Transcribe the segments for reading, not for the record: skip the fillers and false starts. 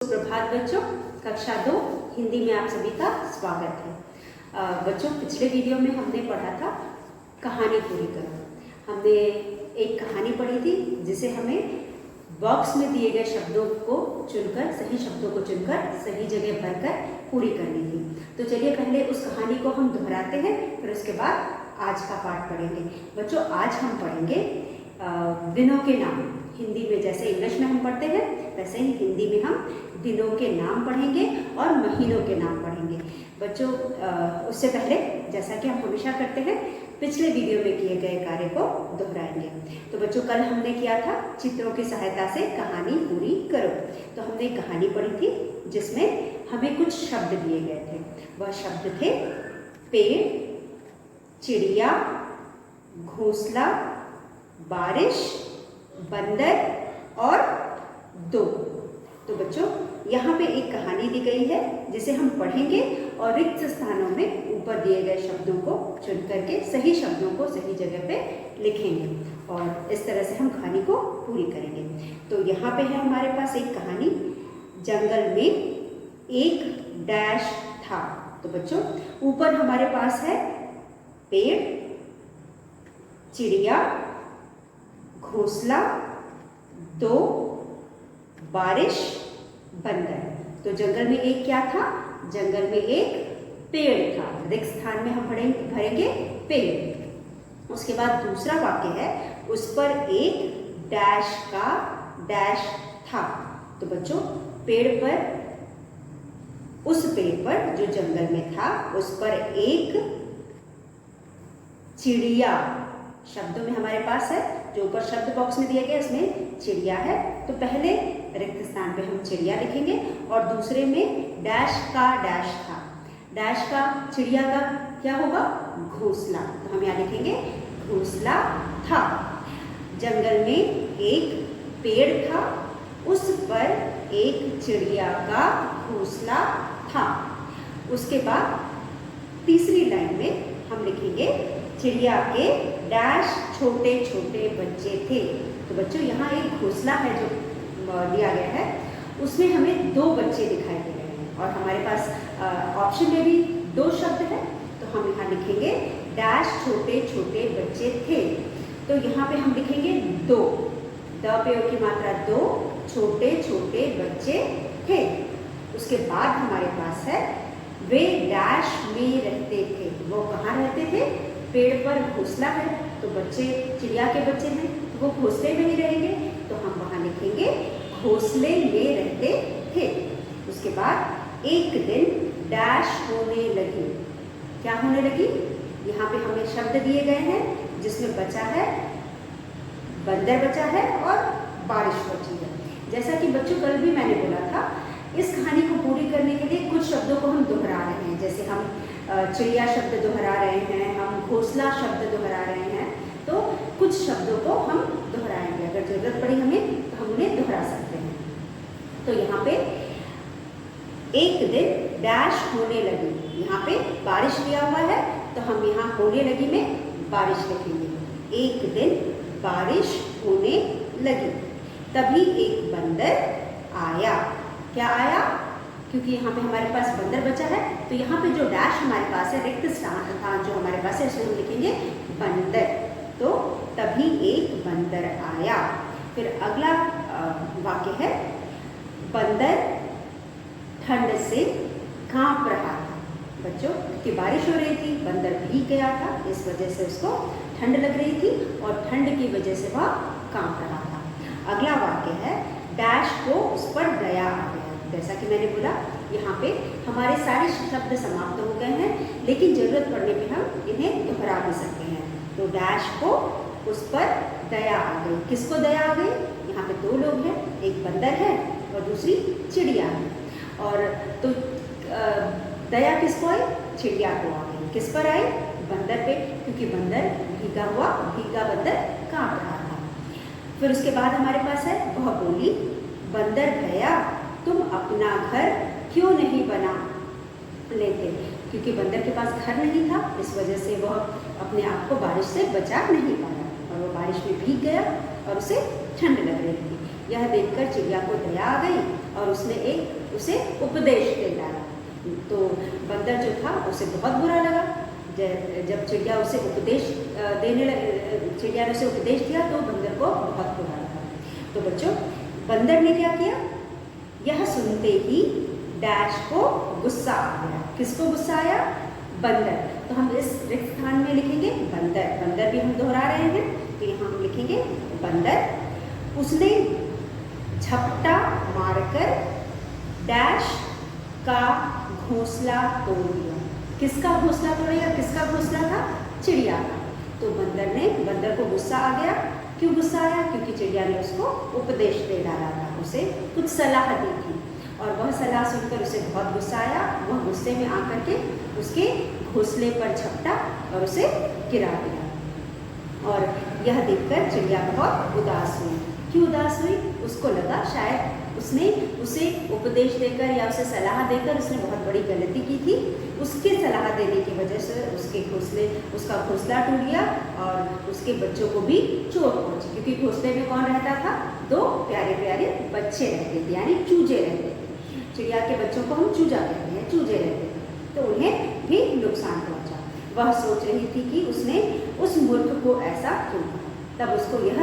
सुप्रभात बच्चों, कक्षा 2 हिंदी में आप सभी का स्वागत है। बच्चों, पिछले वीडियो में हमने पढ़ा था कहानी पूरी करो। हमने एक कहानी पढ़ी थी जिसे हमें बॉक्स में दिए गए शब्दों को चुनकर, सही शब्दों को चुनकर सही जगह भरकर पूरी करनी थी। तो चलिए पहले उस कहानी को हम दोहराते हैं, फिर उसके बाद आज का पाठ पढ़ेंगे। बच्चों, आज हम पढ़ेंगे दिनों के नाम। हिंदी में जैसे इंग्लिश में हम पढ़ते हैं वैसे ही हिंदी में हम दिनों के नाम पढ़ेंगे और महीनों के नाम पढ़ेंगे। बच्चों, उससे पहले जैसा कि हम हमेशा करते हैं, पिछले वीडियो में किए गए कार्य को दोहराएंगे। तो बच्चों, कल हमने किया था चित्रों की सहायता से कहानी पूरी करो। तो हमने एक कहानी पढ़ी थी जिसमें हमें कुछ शब्द दिए गए थे। वह शब्द थे पेड़, चिड़िया, घोंसला, बारिश, बंदर और दो। तो बच्चों, यहाँ पे एक कहानी दी गई है जिसे हम पढ़ेंगे और रिक्त स्थानों में ऊपर दिए गए शब्दों को चुन करके सही शब्दों को सही जगह पे लिखेंगे और इस तरह से हम कहानी को पूरी करेंगे। तो यहाँ पे है हमारे पास एक कहानी, जंगल में एक डैश था। तो बच्चों, ऊपर हमारे पास है पेड़, चिड़िया, घोंसला, दो, बारिश, बंदर। तो जंगल में एक क्या था? जंगल में एक पेड़ था। रिक्त स्थान में हम भरेंगे पेड़। उसके बाद दूसरा वाक्य है, उस पर एक डैश का डैश था। तो बच्चों, पेड़ पर, उस पेड़ पर जो जंगल में था उस पर एक चिड़िया, शब्दों में हमारे पास है जो ऊपर शब्द बॉक्स में दिया गया उसमें चिड़िया है। तो पहले रिक्त स्थान पे हम चिड़िया लिखेंगे और दूसरे में डैश का डैश था। डैश का, चिड़िया का क्या होगा? घोंसला। तो हम यहाँ लिखेंगे घोंसला था। जंगल में एक पेड़ था, उस पर एक चिड़िया का घोंसला था। उसके बाद तीसरी लाइन में हम लिखेंगे चिड़िया के डैश छोटे छोटे बच्चे थे। तो बच्चों, यहाँ एक घोंसला है जो दिया गया है, उसमें हमें दो बच्चे दिखाई दे रहे हैं और हमारे पास ऑप्शन में भी दो शब्द है। तो हम यहाँ लिखेंगे डैश छोटे छोटे बच्चे थे। तो यहाँ पे हम लिखेंगे दो, द पे ओ की मात्रा दो, छोटे छोटे बच्चे थे। उसके बाद हमारे पास है वे डैश में रहते थे। वो कहाँ रहते थे? पेड़ पर घोंसला है तो बच्चे, चिड़िया के बच्चे हैं तो वो घोंसले में ही रहेंगे। तो हम वहाँ लिखेंगे घोंसले में रहते थे। उसके बाद एक दिन डैश होने लगी। क्या होने लगी? यहाँ पे हमें शब्द दिए गए हैं जिसमें बचा है, बंदर बचा है और बारिश बची है। जैसा कि बच्चों कल भी मैंने बोला था, इस कहानी को पूरी करने के लिए कुछ शब्दों को हम दोहरा रहे हैं। जैसे हम चिड़िया शब्द दोहरा रहे हैं, हम घोंसला शब्द दोहरा रहे हैं, तो कुछ शब्दों को हम दोहराएंगे। अगर जरूरत पड़ी हमें तो हम उन्हें दोहरा सकते हैं। तो यहाँ पे एक दिन डैश होने लगी, यहाँ पे बारिश दिया हुआ है तो हम यहाँ होने लगी में बारिश लिखेंगे। एक दिन बारिश होने लगी, तभी एक बंदर आया। क्या आया? क्योंकि यहाँ पे हमारे पास बंदर बचा है तो यहाँ पे जो डैश हमारे पास है, रिक्त स्थान जो हमारे पास है, उसमें हम लिखेंगे बंदर। तो तभी एक बंदर आया। फिर अगला वाक्य है, बंदर ठंड से कांप रहा था। बच्चों, क्योंकि बारिश हो रही थी, बंदर भीग गया था, इस वजह से उसको ठंड लग रही थी और ठंड की वजह से वह कांप रहा था। अगला वाक्य है, डैश को उस पर दया आ गया। जैसा कि मैंने बोला, यहाँ पे हमारे सारे शब्द समाप्त हो गए हैं, लेकिन जरूरत पड़ने पे हम इन्हें दोहरा भी सकते हैं। तो डैश को उस पर दया आ गई। किसको दया आ गई? यहाँ पे दो लोग हैं, एक बंदर है और दूसरी चिड़िया है। और तो दया किसको आई? चिड़िया को आ गई। किस पर आई? बंदर पे, क्योंकि बंदर भीगा बंदर कांप रहा था। फिर उसके बाद हमारे पास है, वह बोली, बंदर भैया तुम अपना घर क्यों नहीं बना लेते? क्योंकि बंदर के पास घर नहीं था, इस वजह से वह अपने आप को बारिश से बचा नहीं पाया और वह बारिश में भीग गया और उसे ठंड लग रही थी। यह देखकर चिड़िया को दया आ गई और उसने उसे उपदेश दे डाला। तो बंदर जो था उसे बहुत बुरा लगा। जब चिड़िया उसे उपदेश चिड़िया ने उसे उपदेश दिया तो बंदर को बहुत बुरा लगा। तो बच्चों, बंदर ने क्या किया, यह सुनते ही डैश को गुस्सा आ गया। किसको गुस्सा आया? बंदर। तो हम इस रिक्त स्थान में लिखेंगे बंदर। बंदर भी हम दोहरा रहे हैं, तो यहाँ हम लिखेंगे बंदर। उसने झपटा मारकर डैश का घोंसला तोड़ दिया। किसका घोंसला तोड़ा? किसका घोंसला था? चिड़िया का। तो बंदर को गुस्सा आ गया। क्यों गुस्सा आया? क्योंकि चिड़िया ने उसको उपदेश दे डाला था, उसे कुछ सलाह दी थी और वह सलाह सुनकर उसे बहुत गुस्सा आया। वह गुस्से में आकर के उसके घोंसले पर झपटा और उसे गिरा दिया। और यह देखकर चिड़िया बहुत उदास हुई। क्यों उदास हुई? उसको लगा शायद उसने उसे उपदेश देकर या उसे सलाह देकर उसने बहुत बड़ी गलती की थी। उसके सलाह देने की वजह से उसका घोंसला टूट गया और उसके बच्चों को भी चोट पहुंची, क्योंकि घोंसले में कौन रहता था? 2 प्यारे प्यारे बच्चे रहते थे, यानी चूजे रहते थे। चिड़िया के बच्चों को हम चूजा कहते हैं, चूजे रहते थे, तो उन्हें भी नुकसान पहुंचा। वह सोच रही थी कि उसने उस मूर्ख को ऐसा क्यों कहा। तब उसको यह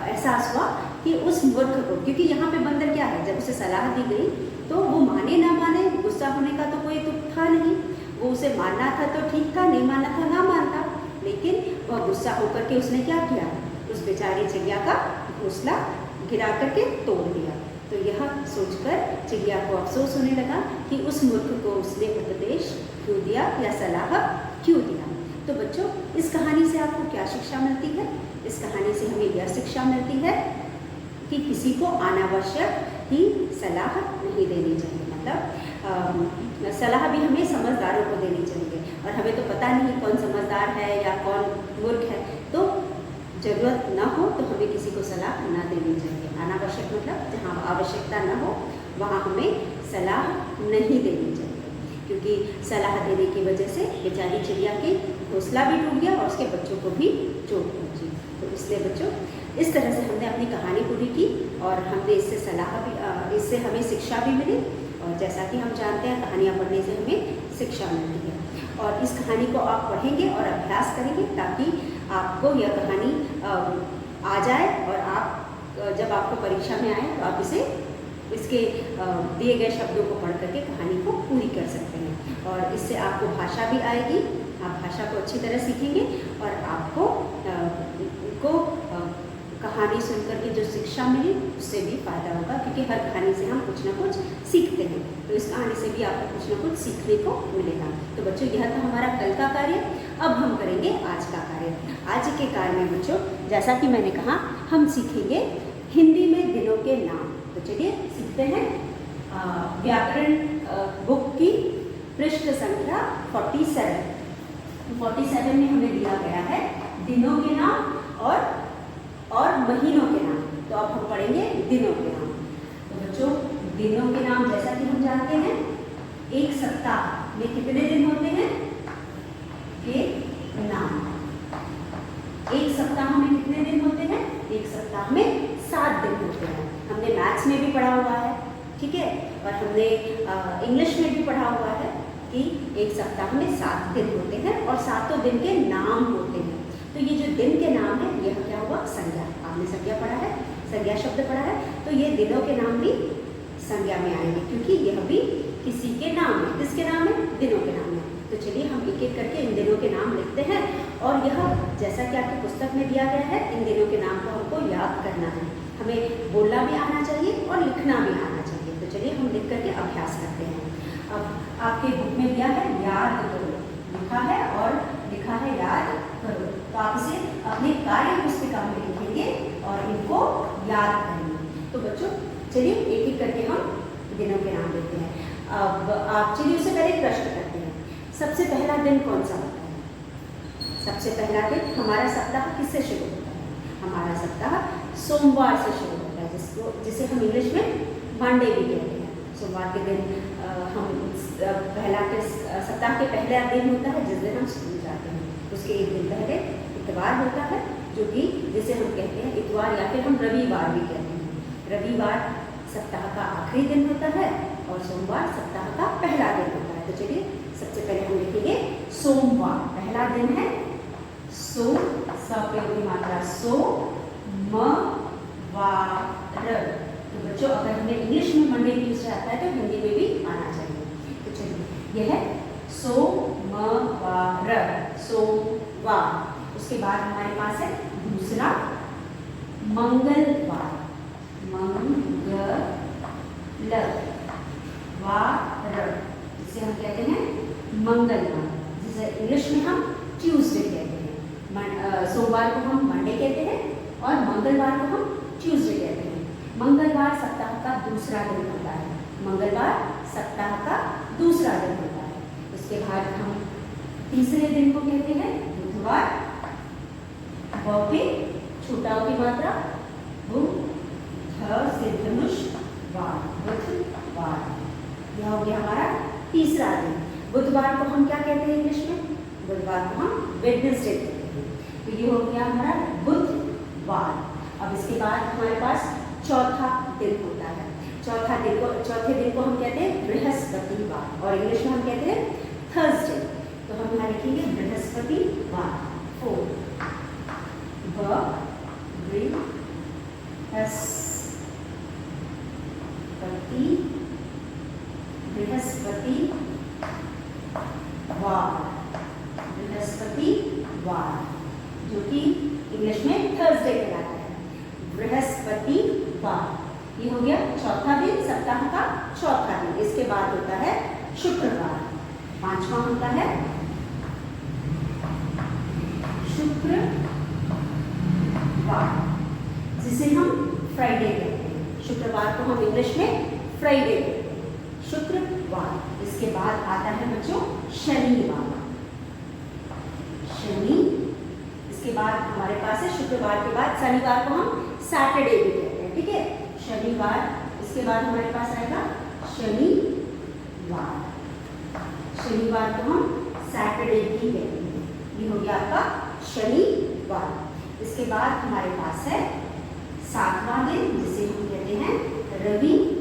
एहसास हुआ कि उस मूर्ख को, क्योंकि यहाँ पे बंदर क्या है, जब उसे सलाह दी गई तो वो माने ना माने, गुस्सा होने का तो कोई तुक था नहीं। वो उसे मानना था तो ठीक था, नहीं मानना था ना मानता, लेकिन वह गुस्सा होकर के उसने क्या किया? उस बेचारी चिड़िया का घोंसला गिरा करके तोड़ दिया। तो यह सोचकर चिड़िया को अफसोस होने लगा कि उस मूर्ख को उसने उपदेश क्यों दिया या सलाह क्यों दिया। तो बच्चों, इस कहानी से आपको क्या शिक्षा मिलती है? इस कहानी से हमें यह शिक्षा मिलती है कि किसी को अनावश्यक ही सलाह नहीं देनी चाहिए। मतलब सलाह भी हमें समझदारों को देनी चाहिए, और हमें तो पता नहीं कौन समझदार है या कौन मूर्ख है, तो ज़रूरत ना हो तो हमें किसी को सलाह ना देनी चाहिए। अनावश्यक मतलब जहाँ आवश्यकता न हो वहाँ हमें सलाह नहीं देनी चाहिए, क्योंकि सलाह देने की वजह से बेचारी चिड़िया की घोंसला भी टूट गया और उसके बच्चों को भी चोट पहुँची। तो इसलिए बच्चों, इस तरह से हमने अपनी कहानी पूरी की और हमने इससे हमें शिक्षा भी मिली। और जैसा कि हम जानते हैं, कहानियाँ पढ़ने से हमें शिक्षा मिलती है, और इस कहानी को आप पढ़ेंगे और अभ्यास करेंगे ताकि आपको यह कहानी आ जाए, और आप जब आपको परीक्षा में आए तो आप इसके दिए गए शब्दों को पढ़ करके कहानी को पूरी कर सकते हैं। और इससे आपको भाषा भी आएगी, आप भाषा को अच्छी तरह सीखेंगे और आपको कहानी सुनकर के जो शिक्षा मिली उससे भी फायदा होगा, क्योंकि हर कहानी से हम कुछ ना कुछ सीखते हैं। तो इस कहानी से भी आपको कुछ ना कुछ सीखने को मिलेगा। तो बच्चों, यह था हमारा कल का कार्य। अब हम करेंगे आज का कार्य। आज के कार्य में बच्चों, जैसा कि मैंने कहा, हम सीखेंगे हिंदी में दिनों के नाम। तो चलिए सीखते हैं। व्याकरण बुक की पृष्ठ संख्या 47 में हमें दिया गया है दिनों के नाम और महीनों के नाम। तो अब हम पढ़ेंगे दिनों के नाम। तो बच्चों, दिनों के नाम जैसा कि हम जानते हैं, एक सप्ताह में कितने दिन होते हैं? एक नाम। एक सप्ताह में कितने दिन होते हैं? एक सप्ताह में 7 दिन होते हैं। हमने मैथ्स में भी पढ़ा हुआ है, ठीक है, और हमने इंग्लिश में भी पढ़ा हुआ है कि एक सप्ताह में 7 दिन होते हैं और 7 दिन के नाम होते हैं। तो ये जो दिन के नाम है, यह क्या हुआ? संज्ञा। आपने संज्ञा पढ़ा है, संज्ञा शब्द पढ़ा है, तो ये दिनों के नाम भी संज्ञा में आएंगे, क्योंकि यह भी किसी के नाम है। किसके नाम है? दिनों के नाम है। तो चलिए हम एक एक करके इन दिनों के नाम लिखते हैं, और यह जैसा कि आपकी पुस्तक में दिया गया है, इन दिनों के नाम को हमको याद करना है। हमें बोलना भी आना चाहिए और लिखना भी आना चाहिए। तो चलिए हम लिख करके अभ्यास करते हैं। अब आपके बुक में दिया है याद करो, लिखा है और लिखा है याद करो। तो आप इसे अपने कार्य पुस्तिका में लिखेंगे और इनको याद करेंगे। तो बच्चों, चलिए एक एक करके हम दिनों के नाम लेते हैं। अब आप चलिए उससे पहले प्रश्न करते हैं। सबसे पहला दिन कौन सा होता है? सबसे पहला दिन हमारा सप्ताह किससे शुरू होता है? हमारा सप्ताह सोमवार से शुरू होता है, जिसे हम इंग्लिश में मंडे भी कहते हैं। सोमवार के दिन हम सप्ताह के पहला दिन होता है जिस दिन हम स्कूल जाते हैं। उसके एक दिन पहले इतवार होता है, जो कि जिसे हम कहते हैं इतवार, या फिर हम रविवार भी कहते हैं। रविवार सप्ताह का आखिरी दिन होता है और सोमवार सप्ताह का पहला दिन होता है। तो चलिए सबसे पहले हम लिखेंगे सोमवार, पहला दिन है सो, स पे होगी मात्रा सो, म वार। तो बच्चों अगर हमें इंग्लिश में मंडे ट्यूसडे आता है तो हिंदी में भी आना चाहिए। तो चलिए यह है सोमवार, सोमवार। उसके बाद हमारे पास है दूसरा मंगलवार, मंगलवार, जिसे हम कहते हैं मंगलवार, जिसे इंग्लिश में हम ट्यूसडे कहते हैं। सोमवार को हम मंडे कहते हैं और मंगलवार को हम ट्यूसडे कहते हैं। मंगलवार सप्ताह का दूसरा दिन होता है, मंगलवार सप्ताह का दूसरा दिन होता है। उसके बाद हम तीसरे दिन को कहते हैं बुधवार, व पे छोटा की मात्रा भू, ध से धनुष, वार, बुधवार। यह हो गया हमारा तीसरा दिन। बुधवार को हम क्या कहते हैं इंग्लिश में? बुधवार को हम वेडनेसडे कहते हैं। तो ये हो गया हमारा बुधवार। अब इसके बाद हमारे पास चौथा दिन होता है। चौथे दिन को हम कहते हैं बृहस्पतिवार और इंग्लिश में हम कहते हैं थर्सडे। तो हम यहाँ लिखेंगे बृहस्पतिवार, बृहस्पतिवार, जो कि इंग्लिश में थर्सडे कहलाता है। बृहस्पतिवार ये हो गया चौथा दिन, सप्ताह का चौथा दिन। इसके बाद होता है शुक्रवार, पांचवा होता है शुक्रवार, जिसे हम फ्राइडे कहते हैं। शुक्रवार को हम इंग्लिश में फ्राइडे कहते हैं, शुक्रवार। इसके बाद आता है बच्चों शनिवार, शनि। इसके बाद हमारे पास है शुक्रवार के बाद शनिवार को हम सैटरडे भी कहते हैं, ठीक है, शनिवार। इसके बाद हमारे पास आएगा शनिवार, शनिवार को हम सैटरडे भी कहते हैं। ये हो गया आपका शनिवार। इसके बाद हमारे पास है सातवां दिन, जिसे हम कहते हैं रविवार।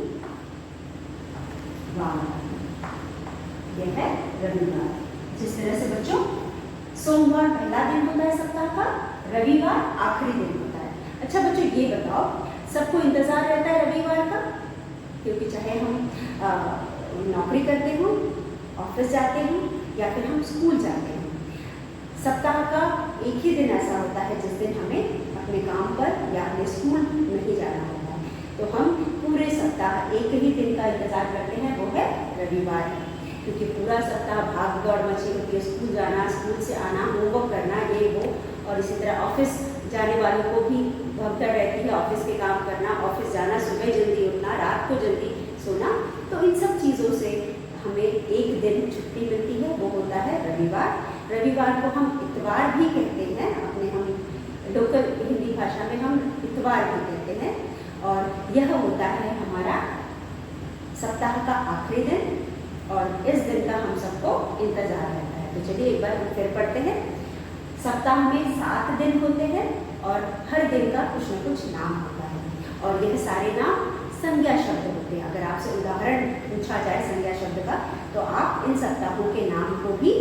यह है रविवार। जिस तरह से बच्चों सोमवार पहला दिन होता है सप्ताह का, रविवार आखिरी दिन होता है। अच्छा बच्चों ये बताओ, सबको इंतजार रहता है रविवार का? क्योंकि चाहे हम नौकरी करते हो, ऑफिस जाते हो या फिर हम स्कूल जाते हैं, सप्ताह का एक ही दिन ऐसा होता है जिस दिन हमें अपने काम पर या अपने स्कूल नहीं जाना होता है। तो हम पूरे सप्ताह एक ही दिन का इंतजार करते हैं, वो है रविवार। क्योंकि पूरा सप्ताह भाग दौड़ मची होती है, स्कूल जाना, स्कूल से आना, होमवर्क करना, ये वो, और इसी तरह ऑफिस जाने वालों को भी भगदड़ रहती है, ऑफिस के काम करना, ऑफिस जाना, सुबह जल्दी उठना, रात को जल्दी सोना। तो इन सब चीज़ों से हमें एक दिन छुट्टी मिलती है, वो होता है रविवार। रविवार को हम इतवार भी कहते हैं, अपने हम लोकल हिंदी भाषा में हम इतवार भी कहते हैं। और यह होता है हमारा सप्ताह का आखिरी दिन और इस दिन का हम सबको इंतजार रहता है। तो चलिए एक बार हम फिर पढ़ते हैं। सप्ताह में 7 दिन होते हैं और हर दिन का कुछ न कुछ नाम होता है और यह सारे नाम संज्ञा शब्द होते हैं। अगर आपसे उदाहरण पूछा जाए संज्ञा शब्द का तो आप इन सप्ताहों के नाम को भी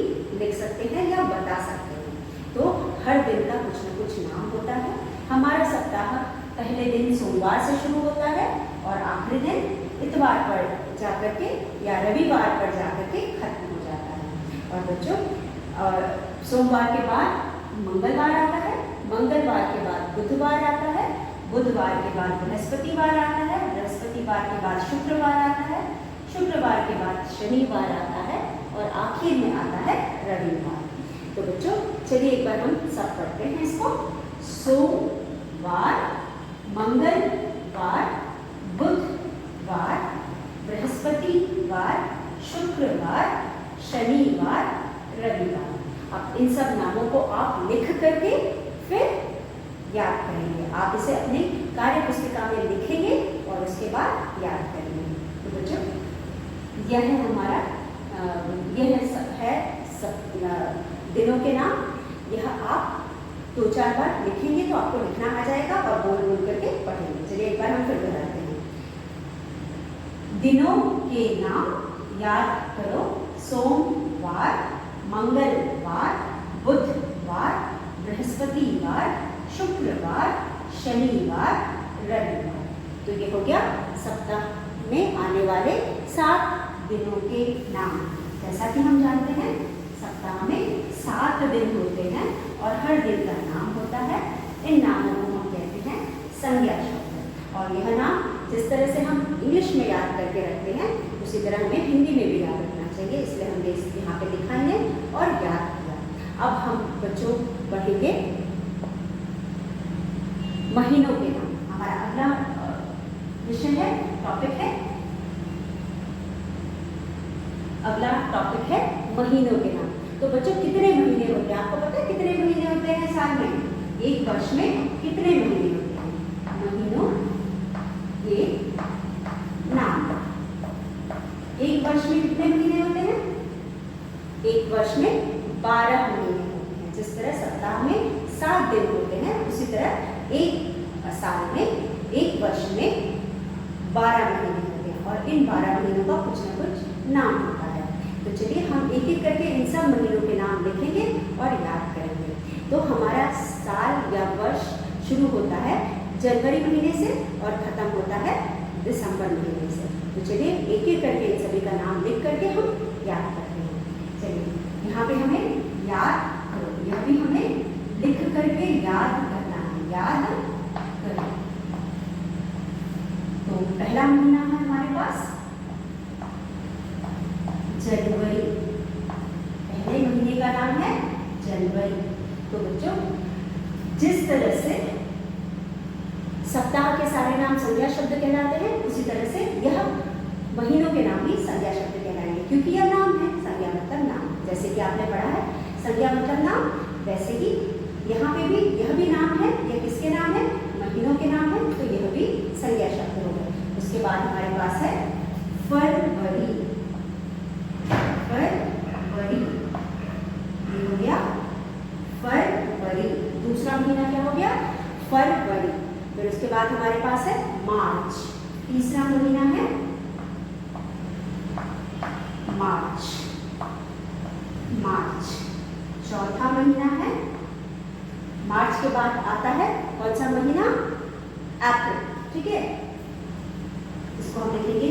लिख सकते हैं या बता सकते हैं। तो हर दिन का कुछ न कुछ नाम होता है। हमारा सप्ताह पहले दिन सोमवार से शुरू होता है और आखिरी दिन इतवार पर जाकर के या रविवार पर जाकर के खत्म हो जाता है। और बच्चों सोमवार के बाद मंगलवार आता है, मंगलवार के बाद बुधवार आता है, बुधवार के बाद बृहस्पतिवार आता है, बृहस्पतिवार के बाद शुक्रवार आता है, शुक्रवार के बाद शनिवार आता है और आखिर में आता है रविवार। तो बच्चों चलिए एक बार हम सब पढ़ते हैं इसको। सोमवार, मंगलवार, बुधवार, बृहस्पतिवार, शुक्रवार, शनिवार, रविवार। अब इन सब नामों को आप लिख करके फिर याद करेंगे। आप इसे अपनी कार्य पुस्तिका में लिखेंगे और उसके बाद याद करेंगे। तो बच्चों यह है हमारा दिनों के नाम। यह आप 2-4 बार लिखेंगे तो आपको लिखना आ जाएगा और बोल बोल करके पढ़ेंगे। चलिए एक बार हम फिर दोहराते हैं। दिनों के नाम याद करो। सोमवार, मंगलवार, बुधवार, बृहस्पतिवार, शुक्रवार, शनिवार, रविवार। तो ये हो गया सप्ताह में आने वाले 7 दिनों के नाम। जैसा कि हम जानते हैं सप्ताह में 7 दिन होते हैं और हर दिन का नाम होता है। इन नामों को हम कहते हैं संज्ञा शब्द। और यह नाम जिस तरह से हम इंग्लिश में याद करके रखते हैं उसी तरह हमें हिंदी में भी याद रखना चाहिए, इसलिए हमने यहाँ पे लिखा है और याद किया। अब हम बच्चों पढ़ेंगे महीनों के नाम। हमारा अगला विषय है, टॉपिक है, अगला टॉपिक है महीनों के नाम। तो बच्चों कितने महीने होते हैं, आपको पता है कितने महीने होते हैं साल में? एक वर्ष में कितने महीने होते हैं? महीनों के नाम। एक वर्ष में कितने महीने होते हैं? एक वर्ष में 12 महीने होते हैं। जिस तरह सप्ताह में 7 दिन होते हैं उसी तरह एक साल में, एक वर्ष में 12 महीने होते हैं और इन 12 महीनों का कुछ न कुछ नाम होता है। तो चलिए हम एक एक करके इन सब महीनों के नाम लिखेंगे और याद करेंगे। तो हमारा साल या वर्ष शुरू होता है जनवरी महीने से और खत्म होता है दिसंबर महीने से। तो चलिए एक एक करके इन सभी का नाम लिख करके हम याद करते हैं। चलिए यहाँ पे हमें याद करो, यह भी हमें लिख करके याद करना है, याद करो। तो पहला महीना है हमारे पास जनवरी। पहले महीने का नाम है जनवरी। तो बच्चों जिस तरह से सप्ताह के सारे नाम संज्ञा शब्द कहलाते हैं उसी तरह से यह महीनों के नाम भी संज्ञा शब्द कहलाएंगे, क्योंकि यह नाम है। संज्ञा मतलब नाम, जैसे कि आपने पढ़ा है संज्ञा मतलब नाम, वैसे ही यहाँ पे भी यह भी नाम है। यह किसके नाम है? महीनों के नाम है, तो यह भी संज्ञा शब्द हो गए। उसके बाद हमारे पास है फरवरी। फरवरी ये हो गया फरवरी। दूसरा महीना क्या हो गया? फरवरी। फिर उसके बाद हमारे पास है मार्च। तीसरा महीना है मार्च। मार्च। चौथा महीना है मार्च के बाद आता है कौन सा महीना? अप्रैल। ठीक है, इसको हम लिखेंगे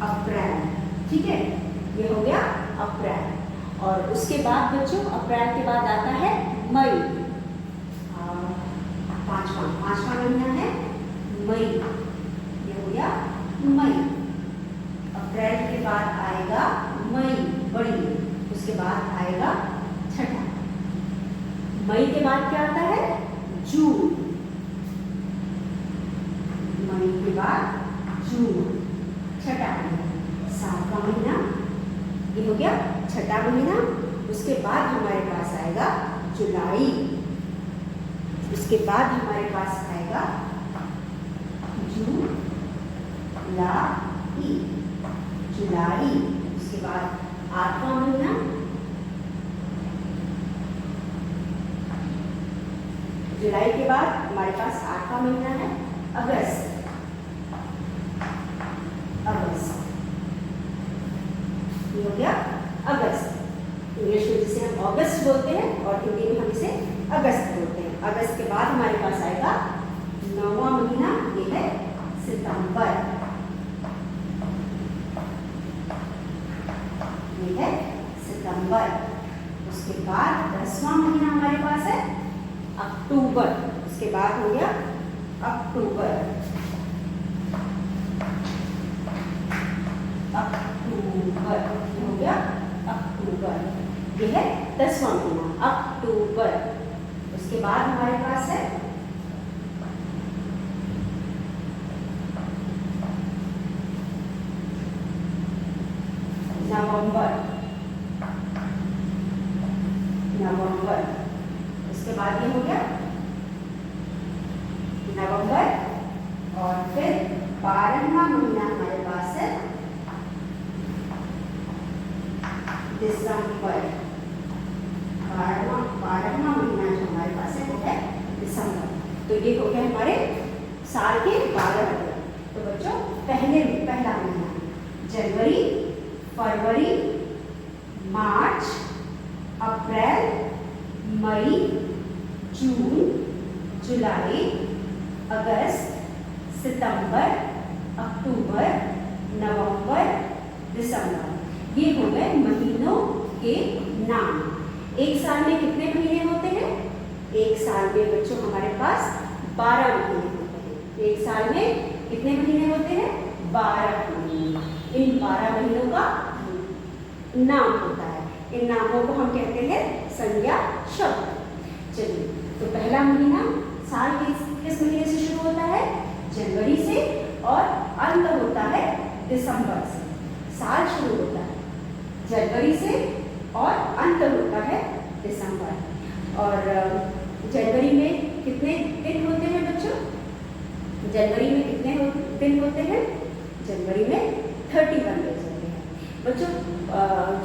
अप्रैल। ठीक है, ये हो गया अप्रैल। और उसके बाद बच्चों अप्रैल के बाद आता है मई। पांचवा महीना है मई। ये हो गया मई। अप्रैल के बाद आएगा मई बड़ी, उसके बाद आएगा छठा। मई के बाद क्या आता है? जून। मई के बाद जून, छठा महीना। 7वां महीना ये हो गया छठा महीना। उसके बाद हमारे पास आएगा जुलाई। उसके बाद हमारे पास आएगा जुलाई। उसके बाद 8वां महीना जुलाई के बाद हमारे पास 8वां महीना है अगस्त। ये हो गया अगस्त। इंग्लिश में जिसे हम अगस्त बोलते हैं और हिंदी में हम इसे अगस्त बोलते हैं। अगस्त के बाद हमारे पास आएगा 9वां महीना, ये है सितंबर। ये है सितंबर। उसके बाद 10वां महीना हमारे पास है अक्टूबर। उसके बाद हो गया अक्टूबर। ये हो गया अक्टूबर। ये है 10वां महीना अक्टूबर। उसके बाद हमारे पास है नवंबर। उसके बाद ये हो गया नवंबर। और फिर 12वां महीना हमारे पास है दिसंबर। 12वां महीना जो हमारे पास है वो है दिसंबर। तो ये हो गए हमारे साल के 12 दिन। तो बच्चों पहला महीना जनवरी, फरवरी, मार्च, अप्रैल, मई, जून, जुलाई, अगस्त, सितंबर, अक्टूबर, नवंबर, दिसंबर। ये हो गए महीनों के नाम। एक साल में कितने महीने होते हैं? एक साल में बच्चों हमारे पास 12 महीने होते हैं। एक साल में कितने महीने होते हैं? 12 महीने। इन 12 महीनों का नाम होता है। इन नामों को हम कहते हैं संज्ञा शब्द। चलिए, तो पहला महीना साल किस महीने से शुरू होता है? जनवरी से, और अंत होता है दिसंबर से। साल शुरू होता है जनवरी से और अंत होता है दिसंबर। और जनवरी में कितने दिन होते हैं बच्चों? जनवरी में कितने दिन होते हैं? जनवरी में 31 डेज होते हैं। बच्चों,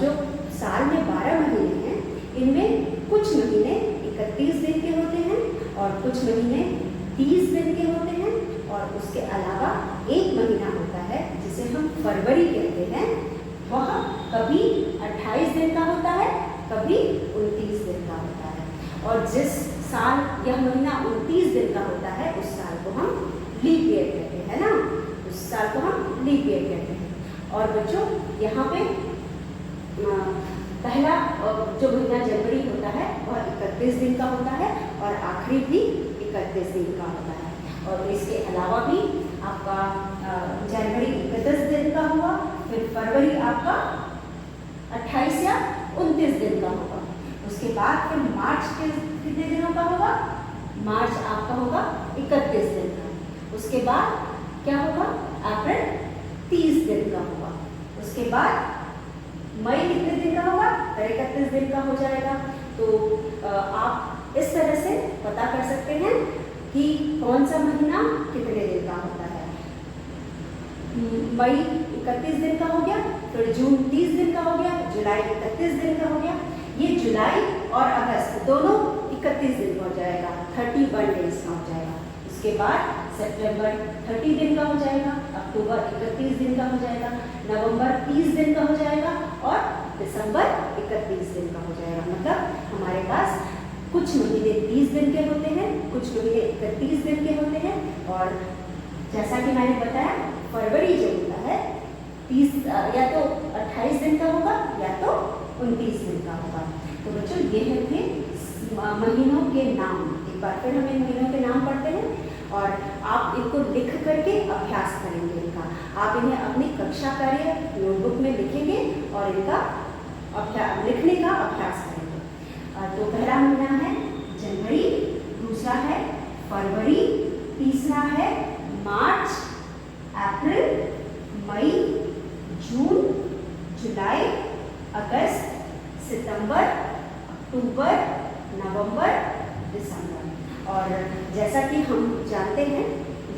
जो साल में 12 महीने हैं, इनमें कुछ महीने 31 दिन के होते हैं और कुछ महीने 30 दिन के होते हैं, और उसके अलावा एक महीना होता है जिसे हम फरवरी कहते हैं। वह कभी 28 दिन का होता है, कभी 29 दिन का होता है। और जिस साल यह महीना 29 दिन का होता है, उस साल को हम लीप ईयर कहते हैं ना, उस साल को हम लीप ईयर कहते हैं। और बच्चों, यहाँ पे पहला जो महीना जनवरी होता है वह 31 दिन का होता है, और आखिरी भी 31 दिन का होता है। और इसके अलावा भी आपका जनवरी 31 दिन का हुआ, फिर फरवरी आपका 28 या 29 दिन का होगा। उसके बाद फिर मार्च के कितने दिनों का होगा? मार्च आपका होगा 31 दिन का। उसके बाद क्या होगा? अप्रैल 30 दिन का होगा। उसके बाद मई कितने दिन का होगा? 31 दिन का हो जाएगा। तो आप इस तरह से पता कर सकते हैं कि कौन सा महीना कितने दिन का होता है। मई 31 दिन का हो गया, फिर जून 30 दिन का हो गया, जुलाई 31 दिन का हो गया। ये जुलाई और अगस्त दोनों 31 दिन का हो जाएगा, 31 डेज का हो जाएगा। उसके बाद सितंबर 30 दिन का हो जाएगा, अक्टूबर 31 दिन का हो जाएगा, नवंबर 30 दिन का हो जाएगा, और दिसंबर 31 दिन का हो जाएगा। मतलब हमारे पास कुछ महीने 30 दिन के होते हैं, कुछ महीने 31 दिन के होते हैं। और जैसा कि मैंने बताया, फरवरी जो होता है 30 या तो 28 दिन का होगा या तो 29 दिन का होगा। तो बच्चों, ये थे महीनों के नाम। एक बार फिर हम इन महीनों के नाम पढ़ते हैं, और आप इनको लिख करके अभ्यास करेंगे इनका। आप इन्हें अपनी कक्षा कार्य नोटबुक में लिखेंगे और इनका लिखने का अभ्यास करेंगे। तो पहला महीना है जनवरी, दूसरा है फरवरी, तीसरा है मार्च, अप्रैल, मई, जून, जुलाई, अगस्त, सितंबर, अक्टूबर, नवंबर, दिसंबर। और जैसा कि हम जानते हैं,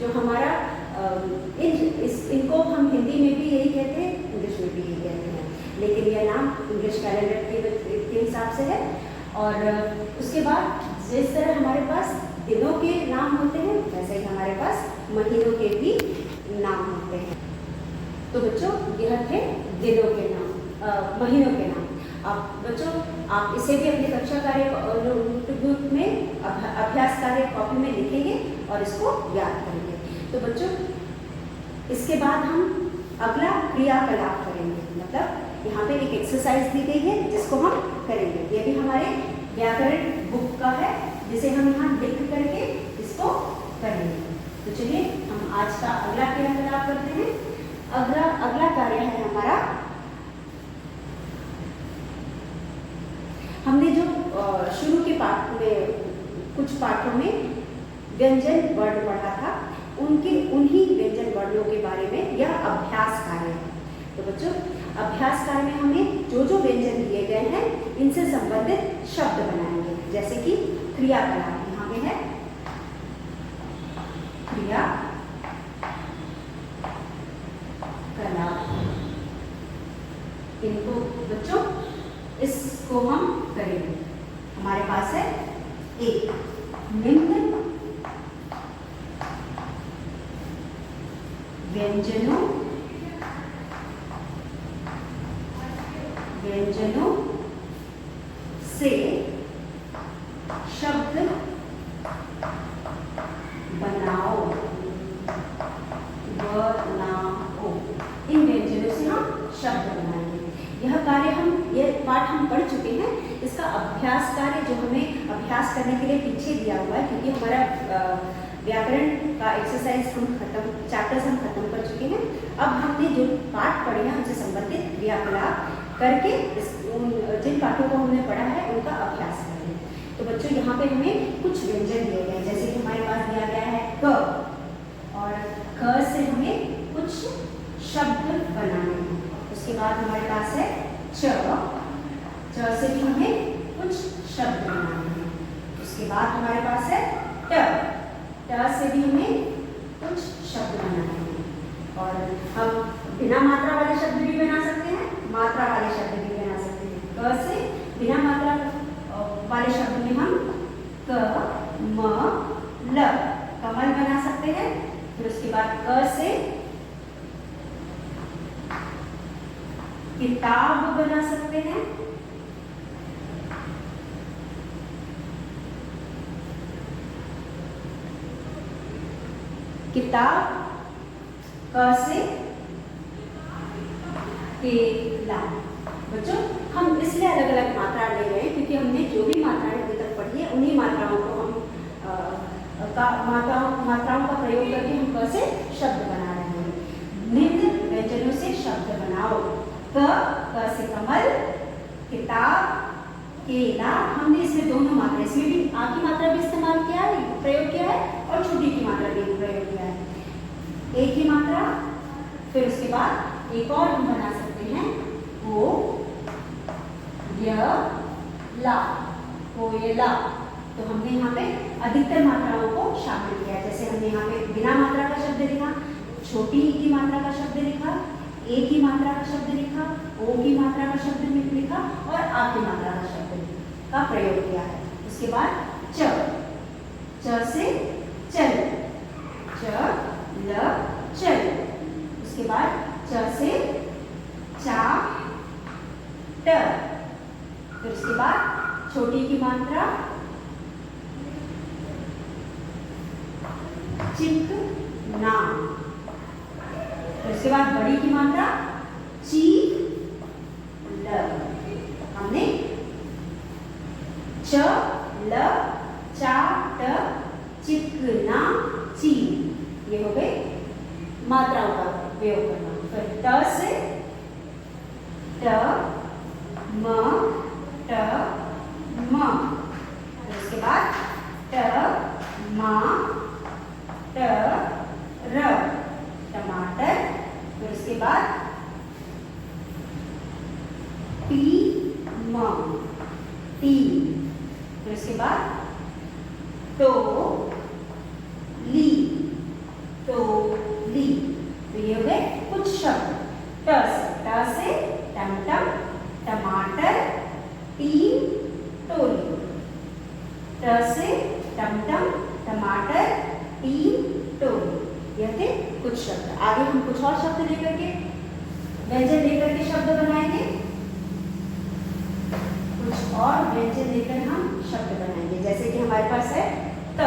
जो हमारा इनको हम हिंदी में भी यही कहते हैं, इंग्लिश में भी यही कहते हैं, लेकिन यह नाम इंग्लिश कैलेंडर के हिसाब से है। और उसके बाद जिस तरह हमारे पास दिनों के नाम होते हैं, वैसे ही हमारे पास महीनों के भी नाम होते हैं। तो बच्चों, यह थे दिनों के नाम, महीनों के नाम। आप बच्चों, आप इसे भी अपने कक्षा कार्य नोटबुक में अभ्यास कार्य कॉपी में लिखेंगे और इसको याद करेंगे। तो बच्चों, इसके बाद हम अगला क्रियाकलाप करेंगे। मतलब यहाँ पे एक एक्सरसाइज दी गई है जिसको हम करेंगे। ये भी हमारे व्याकरण बुक का है, जिसे हम यहाँ लिख करके इसको करेंगे। तो चलिए, हम आज का अगला क्रियाकलाप करते हैं। अगला कार्य है हमारा, हमने जो शुरू के पाठ में कुछ पाठों में व्यंजन वर्ण पढ़ा था, उन्हीं व्यंजन वर्णों के बारे में यह अभ्यास कार्य है। तो बच्चों, अभ्यास कार्य में हमें जो जो व्यंजन दिए गए हैं, इनसे संबंधित शब्द बनाएंगे। जैसे कि क्रियाकलाप यहाँ पे है, क्रियाकलाप। इनको बच्चों, इसको हम करेंगे। हमारे पास है एक निम्न व्यंजनों से शब्द बनाओ। इन व्यंजनों से हम शब्द बनाएंगे। यह पाठ हम पढ़ चुके हैं। इसका अभ्यास कार्य जो हमें अभ्यास करने के लिए पीछे दिया हुआ है, क्योंकि हमारा व्याकरण का एक्सरसाइज चैप्टर्स हम खत्म कर चुके हैं। अब हमने जो पाठ पढ़े हैं उनसे संबंधित क्रियाकलाप करके जिन पाठों को हमने पढ़ा है उनका अभ्यास करें। तो बच्चों यहाँ पे हमें कुछ व्यंजन दिए गए हैं, जैसे कि हमारे पास दिया गया है क, और क से हमें कुछ शब्द बनाने हैं। उसके बाद हमारे पास है च से भी हमें कुछ शब्द बनाने हैं। उसके बाद हमारे पास है ट से भी हमें कुछ शब्द बनाने हैं। और हम बिना मात्रा वाले शब्द भी बना सकते हैं, मात्रा वाले शब्द भी बना सकते हैं। क से बिना मात्रा वाले शब्द में हम क म ल कमल बना सकते हैं। फिर उसके बाद क से किताब बना सकते हैं। किताब, क से केला। बच्चों हम इसलिए अलग अलग मात्रा ले रहे हैं क्योंकि हमने जो भी मात्राएं अभी तक पढ़ी है उन्हीं मात्राओं को हम मात्राओं का प्रयोग करके हम क से शब्द बना रहे हैं। निम्न व्यंजनों से शब्द बनाओ। क से कमल, किताब, केला। हमने इसमें दोनों मात्रा, इसमें भी आ की मात्रा भी इस्तेमाल किया है, प्रयोग किया है, और छोटी की मात्रा भी प्रयोग किया है। एक ही मात्रा। फिर उसके बाद एक और हम बना सकते हैं, वो ला, कोयला। तो हमने यहाँ पे अधिकतर मात्राओं को शामिल किया, जैसे हमने यहाँ पे बिना मात्रा का शब्द लिखा, छोटी ई की मात्रा का शब्द लिखा, ए की मात्रा का शब्द लिखा, ओ की मात्रा का शब्द लिखा, और आ की मात्रा का शब्द का प्रयोग किया है। उसके बाद च से चल, चल। उसके बाद च से चाट। फिर उसके बाद छोटी की मात्रा चिकना। फिर उसके बाद बड़ी की मात्रा चील। हमने च, ल, चा, ट, चिकना, चील, ये हो गए मात्राओं का प्रयोग करना। फिर ट से ट, म, ट, म। उसके बाद ट, मा, ट, र, टमाटर। फिर उसके बाद टी, म, टी। फिर उसके बाद तो, ली, तो, ली। तो ये हो गए कुछ शब्द। ट से टमटम, टमाटर, टीम, टोली। ट से टमटम, टमाटर, टीम, टोली। यह थे कुछ शब्द। आगे हम कुछ और शब्द लेकर के, व्यंजन लेकर के शब्द बनाएंगे। कुछ और व्यंजन लेकर हम शब्द बनाएंगे, जैसे कि हमारे पास है त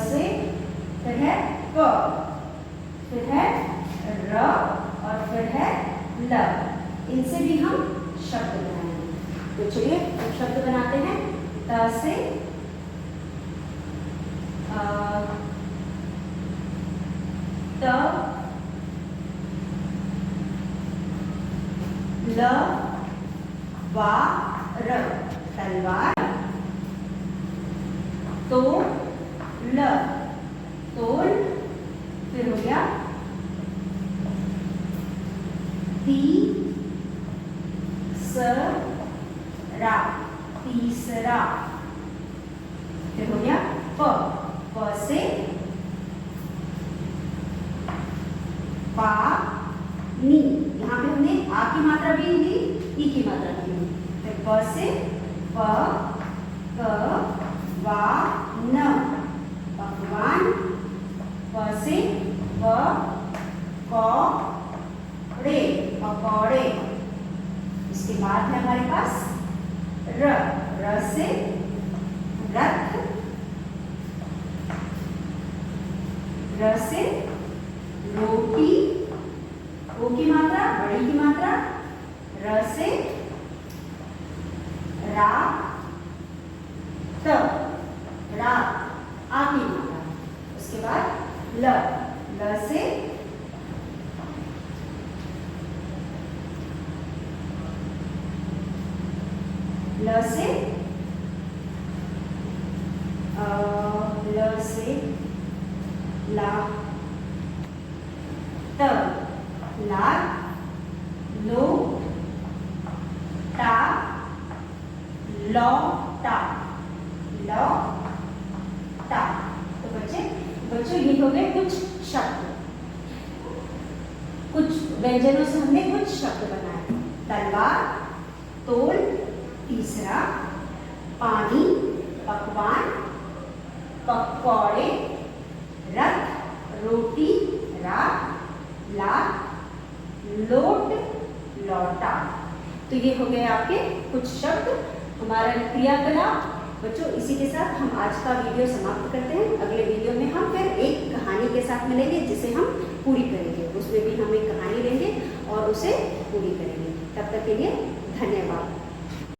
से, फिर है क, फिर है र, और फिर है ल। इनसे भी हम शब्द बनाएंगे। तो चलिए हम शब्द बनाते हैं। त से त, ल, वा, र, तलवार। तो, ल, तोल। फिर हो गया ती, स, रा, तीसरा। फिर हो गया प से पा, नी। यहाँ पे हमने आ की मात्रा भी ली, ई की मात्रा भी ली। फिर प से प, क, वा, न, पकवान। हमारे पास र, र से रथ, र से रोटी, ओ की मात्रा, बड़ी की मात्रा, र से रात, रात, आ की मात्रा। उसके बाद ल, ल से ल से ला, त, ला, लो, टा, लौ, टा, लौ, टा। तो बच्चों ये हो गए कुछ शब्द, कुछ व्यंजनों से हमने कुछ शब्द बनाए। तलवार, तोल, तीसरा, पानी, पकवान, पकौड़े, रथ, रोटी, रात, लात, लोट, लौटा। तो ये हो गए आपके कुछ शब्द, हमारा क्रियाकलाप। बच्चों इसी के साथ हम आज का वीडियो समाप्त करते हैं। अगले वीडियो में हम फिर एक कहानी के साथ मिलेंगे जिसे हम पूरी करेंगे। उसमें भी हम एक कहानी लेंगे और उसे पूरी करेंगे। तब तक के लिए धन्यवाद।